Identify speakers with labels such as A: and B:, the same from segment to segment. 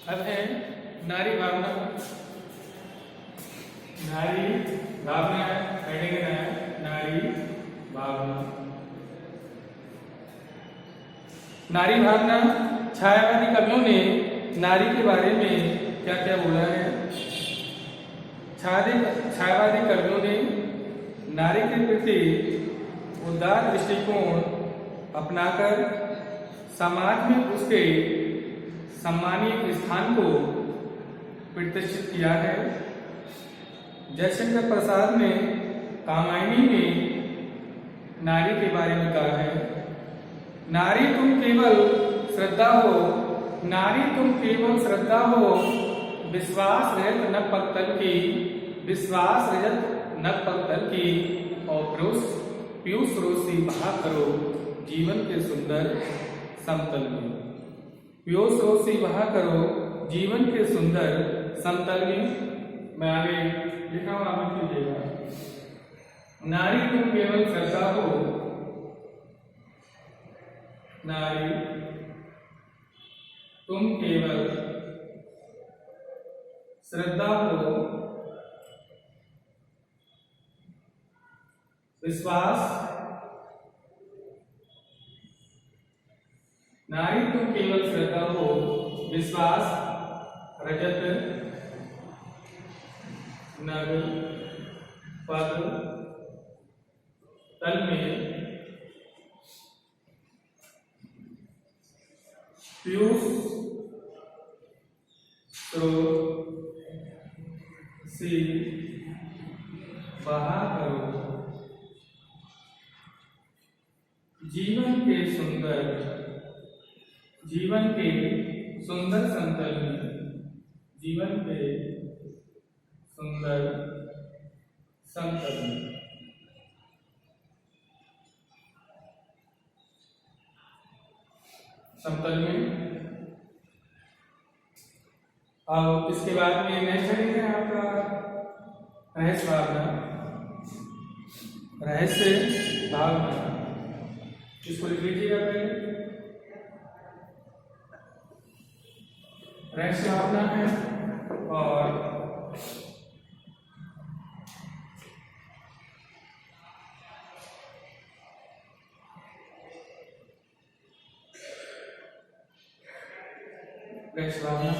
A: अब है नारी भावना। नारी भावना हेडिंग है नारी भावना। नारी भावना छायावादी कवियों ने नारी के बारे में क्या क्या बोला है। छायावादी कवियों ने नारी के प्रति उदार दृष्टिकोण अपनाकर समाज में उसके सम्मानीय स्थान को प्रतिष्ठित किया है। जयशंकर प्रसाद ने कामायनी में नारी के बारे में कहा है, नारी तुम केवल श्रद्धा हो, नारी तुम केवल श्रद्धा हो, विश्वास रहित नभ पत्तल की, विश्वास रहित नभ पत्तल की, और पीयूष रोशी बहा करो जीवन के सुंदर समतल में। पीयूष रोशी बहा करो जीवन के सुंदर समतल में। मैं आगे लिखा हुआ आप कीजिएगा। नारी तुम केवल श्रद्धा हो, नारी तुम केवल श्रद्धा हो, विश्वास, नारी तुम केवल श्रद्धा हो, विश्वास रजत नभ पद तल में, पीयूष रोशी बहा करो जीवन के सुंदर समतल में, जीवन के सुंदर समतल में। समतल में। अब इसके बाद में नेक्स्ट है आपका रहस्य भावना। रहस्य भावना इसको लिख लीजिएगा पहले। रहस्य भावना है और रहस्य भावना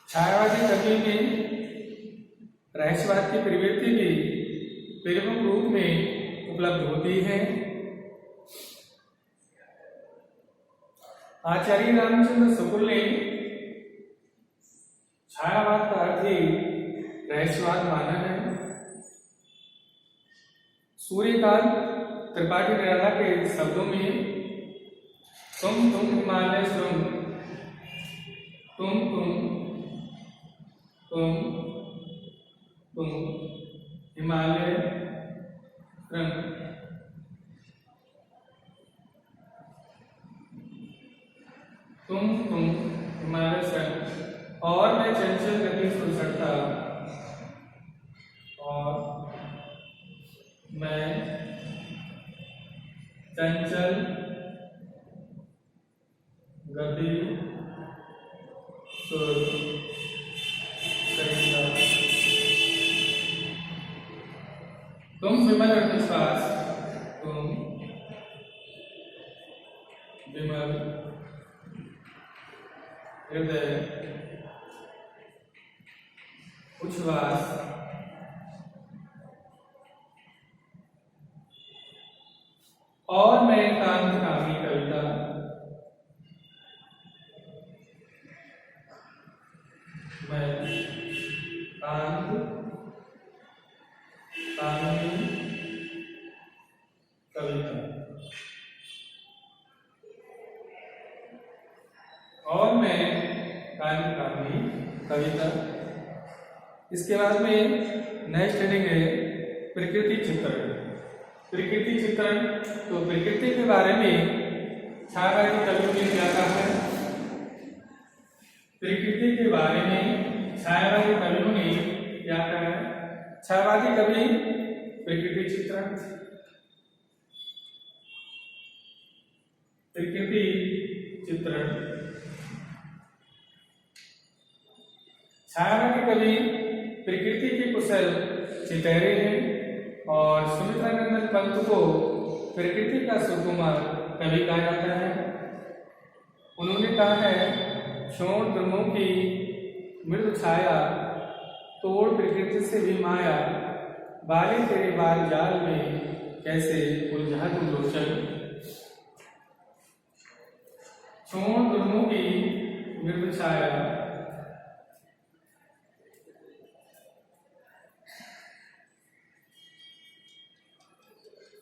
A: छायावादी कवि में रहस्यवाद की प्रवृत्ति भी प्रमुख रूप में उपलब्ध होती है। आचार्य रामचंद्र शुक्ल ने छायावाद का अर्थ ही रहस्यवाद माना है। सूर्यकांत त्रिपाठी निराला के शब्दों में तुम हिमालय श्रृंग, तुम हिमालय श्रृंग, तुम हिमालय श्रृंग, और मैं चंचल गति सुन सकता, और मैं चंचल गति सुर करेगा। तुम विमल विश्वास, तुम विमल हृदय उच्छ्वास, और मैं कांत कामी कविता, मैं कांत कामी कविता, और मैं कांत कामी कविता। इसके बाद में नेक्स्ट हेडिंग है प्रकृति चित्रण। प्रकृति चित्रण, तो प्रकृति के बारे में छायावादी कवियों ने क्या कहा है। प्रकृति के बारे में छायावादी कवियों ने क्या कहा है। छायावादी कवि प्रकृति चित्रण, प्रकृति चित्रण छाया के कवि प्रकृति के कुशल चितैरे हैं और सुमित्रा नंदन पंत को प्रकृति का सुकुमार कवि कहा जाता है। उन्होंने कहा है, छोड़ दुर्मों की मृदु छाया, तोड़ प्रकृति से भी माया, बाले तेरे बाल जाल में कैसे उलझा दूं लोचन। छोड़ दुर्मों की मृदु छाया,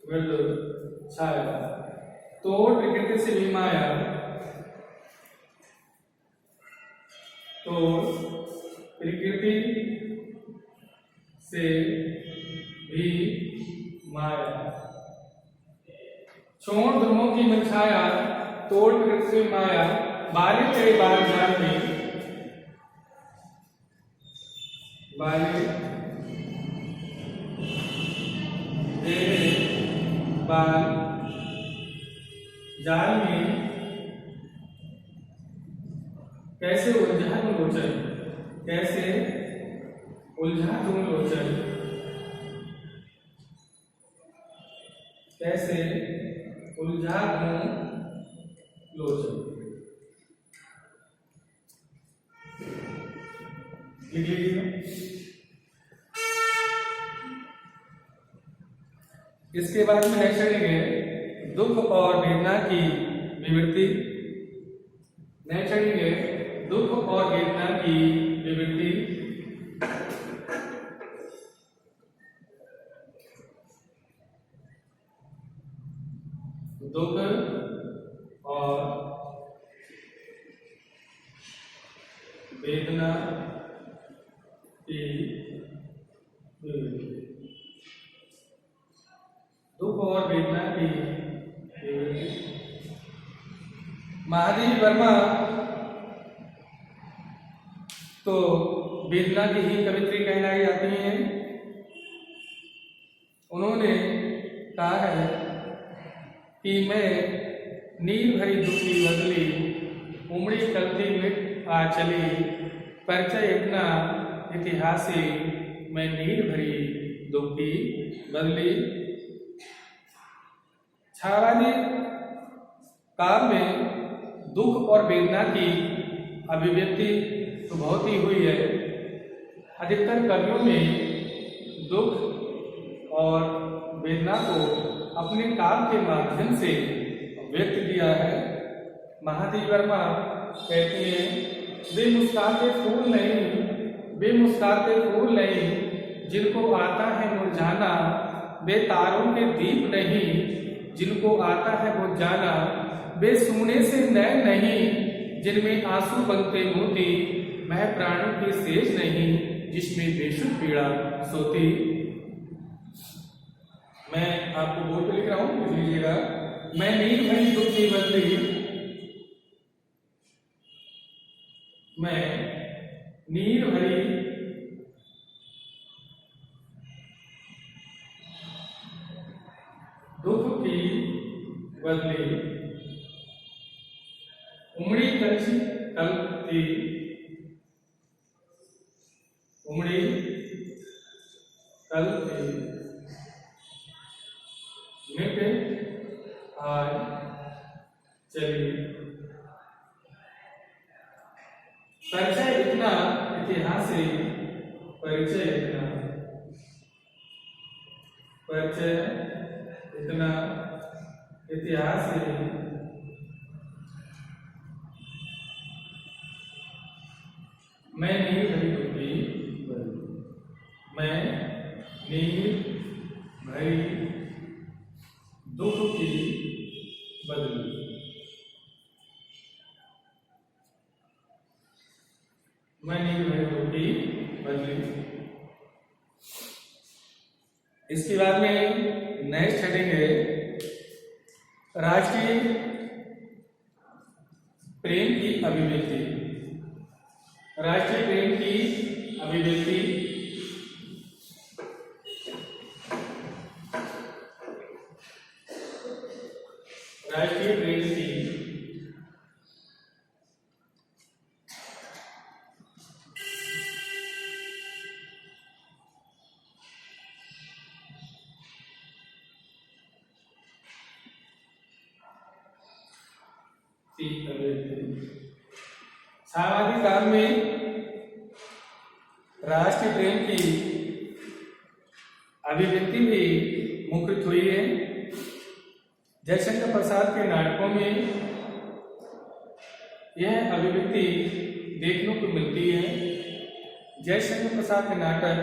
A: मृदु छाया, तोड़ प्रकृति से भी माया, तोड़ प्रकृति से भी माया। छोड़ दुर्मों की मृदु छाया, तोड़ प्रकृति से माया, बाले तेरे बाल जाल में, बाले तेरे बाल जाल में कैसे उलझा दूं लोचन, कैसे उलझा दूं लोचन, कैसे उलझा दूं लोचन। लिख लीजिए। इसके बाद में नेक्स्ट है दुख और वेदना की विवृत्ति। नेक्स्ट है दुख और वेदना की विवृत्ति। दुख और वेदना की विवृत्ति। दुख और वेदना की विवृत्ति। महादेवी वर्मा तो वेदना की ही कवित्री कहलाई जाती हैं। उन्होंने कहा है कि मैं नीर भरी दुखी बदली, उमड़ी कलती मिट आ चली, परिचय इतना इतिहासी, मैं नीर भरी दुखी बदली। छायावादी काव्य में दुख और वेदना की अभिव्यक्ति तो बहुत ही हुई है। अधिकतर कवियों में दुख और वेदना को अपने काव्य के माध्यम से व्यक्त किया है। महादेवी वर्मा कहती हैं, वे मुस्कुराते फूल नहीं, वे मुस्कुराते फूल नहीं, जिनको आता है मुरझाना, वे तारों के दीप नहीं, जिनको आता है वो जाना, वे सोने से नैन नहीं, जिनमें आंसू बनते मोती, वह प्राणों की सेज नहीं, जिसमें बेशुद्ध पीड़ा सोती। मैं आपको बोर्ड पे लिख रहा हूं, लिख लीजिएगा। मैं नीर भरी दुखी बदली, मैं नीर भरी दुख की बदली, उमड़ी कलची कलती, उमड़ी कलती मिट आज चली, परिचय इतना इतिहासी, परिचय इतना, परिचय इतना इतिहासी, मैं नीर भरी दुखी बदली, मैं नीर भरी दुख की बदली। मैं नीर भरी दुख की बदली। इसके बाद में नेक्स्ट हेडिंग है राष्ट्रीय प्रेम की अभिव्यक्ति। राष्ट्रीय प्रेम की अभिव्यक्ति। राष्ट्रीय प्रेम की छायावादी काल में राष्ट्रीय प्रेम की अभिव्यक्ति भी मुखरित हुई है। जयशंकर प्रसाद के नाटकों में यह अभिव्यक्ति देखने को मिलती है। जयशंकर प्रसाद के नाटक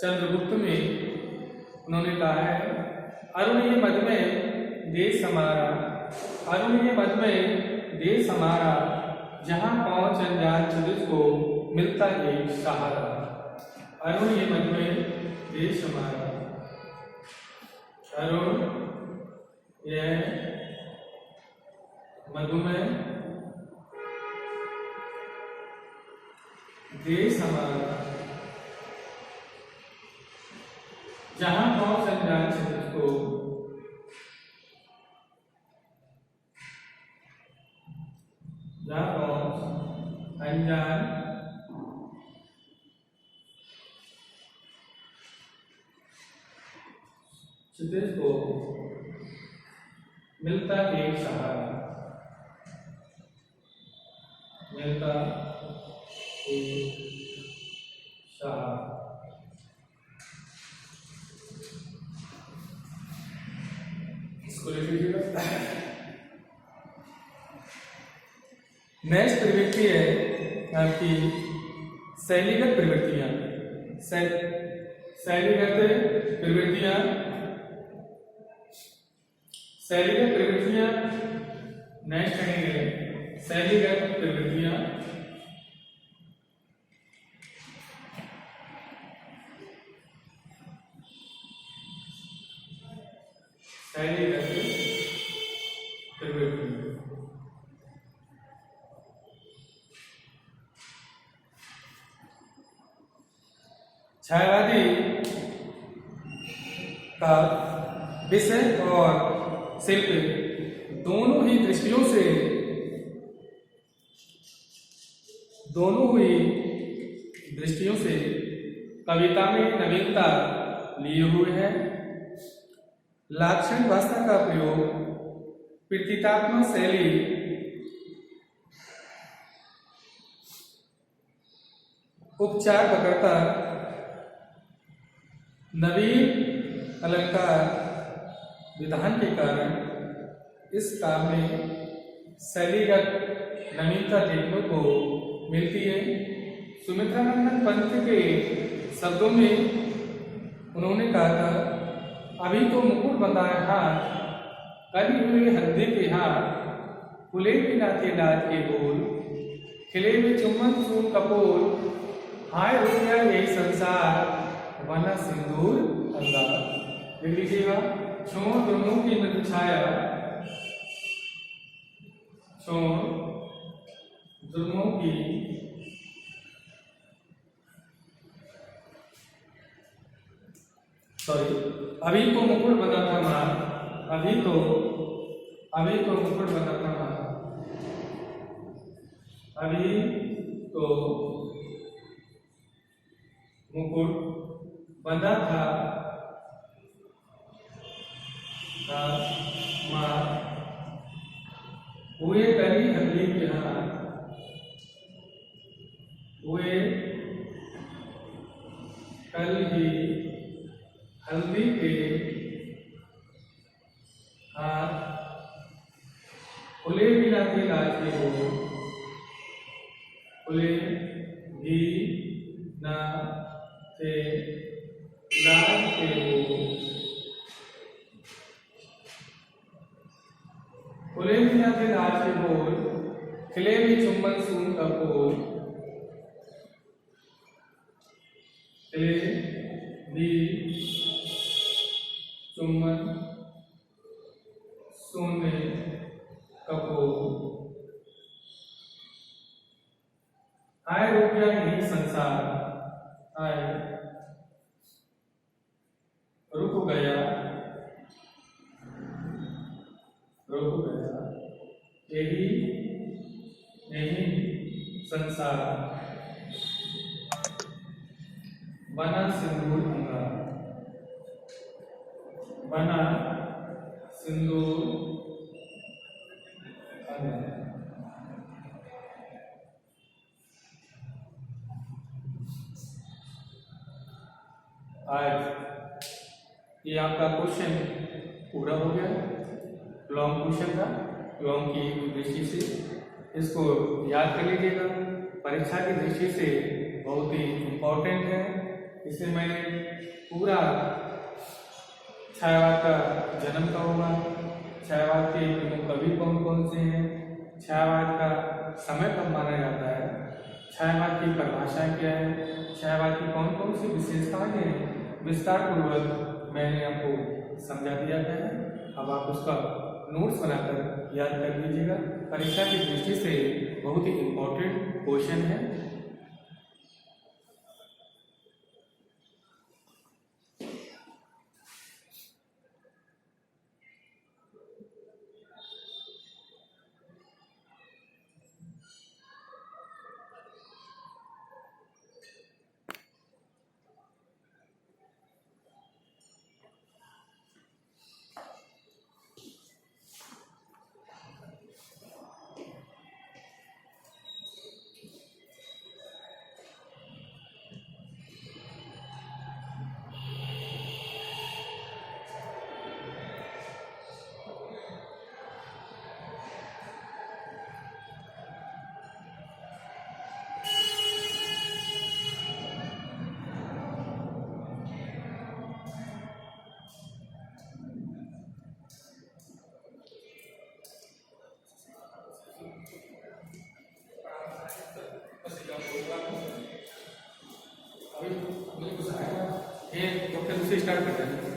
A: चंद्रगुप्त में उन्होंने कहा है, अरुणीय मद में देश हमारा, अरुणीय मद में देश हमारा, जहां पहुंच अनजान चतुर्थ को मिलता एक सहारा। अरुणीय मद में देश हमारा, अरुण यह मधुमेह देश हमारा, जहां पहुंच अनजान चतुर्थ को, जहां पहुंच अनजान चतुर्थ को मिलता एक सहारा, मिलता एक सहारा। इसको लिख लीजिएगा। नेक्स्ट प्रवृत्ति है आपकी शैलीगत प्रवृत्तियां। शैलीगत प्रवृत्तियां, शैलीगत प्रवृत्तियां नेक्स्ट करेंगे। शैलीगत प्रवृत्तियां, शैलीगत प्रवृत्तियां। छायावादी का विषय और शिल्प दोनों ही दृष्टियों से कविता में नवीनता लिए हुए है। लाक्षणिक भाषा का प्रयोग, प्रतीकात्मक शैली, उपचार प्रकर्ता, नवीन अलंकार विधान के कारण इस काम में शैलीगत नवीनता देखने को मिलती है। सुमित्रानंदन पंत के शब्दों में उन्होंने कहा था, अभी तो मुकुट बंधा हाथ, कभी हुए हल्दी के हाथ, खुले बिना थे नाथ के बोल, खिले में चुम्बन सून कपोल, हाय हो गया यही संसार, वना सिंदूर अंगार। लिख लीजिएगा। छोड़ दुर्मों की मृदु छाया, छोड़ दुर्मों की अभी तो मुकुट बना था मां, अभी तो मुकुट बना था मां, अभी तो मुकुट बंधा था मां, हुए कली हल्दी के हाथ, हुए कल ही हल्दी के हाथ, खुले बिना के लाज के हो, खुले भी ना थे लाज के हो, खुले बिना के लाज के बोल, खिले भी चुम्बन सून का बोल, खिले भी चुम्बन सोने कपूर, आए रुक गया यही संसार, आए रुक गया यही संसार, बना सिंदूर अंगार, बना सिंदूर अंगार। आज ये आपका क्वेश्चन पूरा हो गया। लॉन्ग क्वेश्चन था, लॉन्ग की दृष्टि से इसको याद कर लीजिएगा, परीक्षा की दृष्टि से बहुत ही इम्पोर्टेंट है। इसे मैंने पूरा छायावाद का जन्म कब हुआ, छायावाद के प्रमुख कवि कौन कौन से हैं, छायावाद का समय कब माना जाता है, छायावाद की परिभाषा क्या है, छायावाद की कौन कौन सी विशेषताएं हैं, विस्तार पूर्वक मैंने आपको समझा दिया है। अब आप उसका नोट्स बनाकर याद कर लीजिएगा, परीक्षा की दृष्टि से बहुत ही इम्पोर्टेंट क्वेश्चन है। स्टार्ट करते हैं।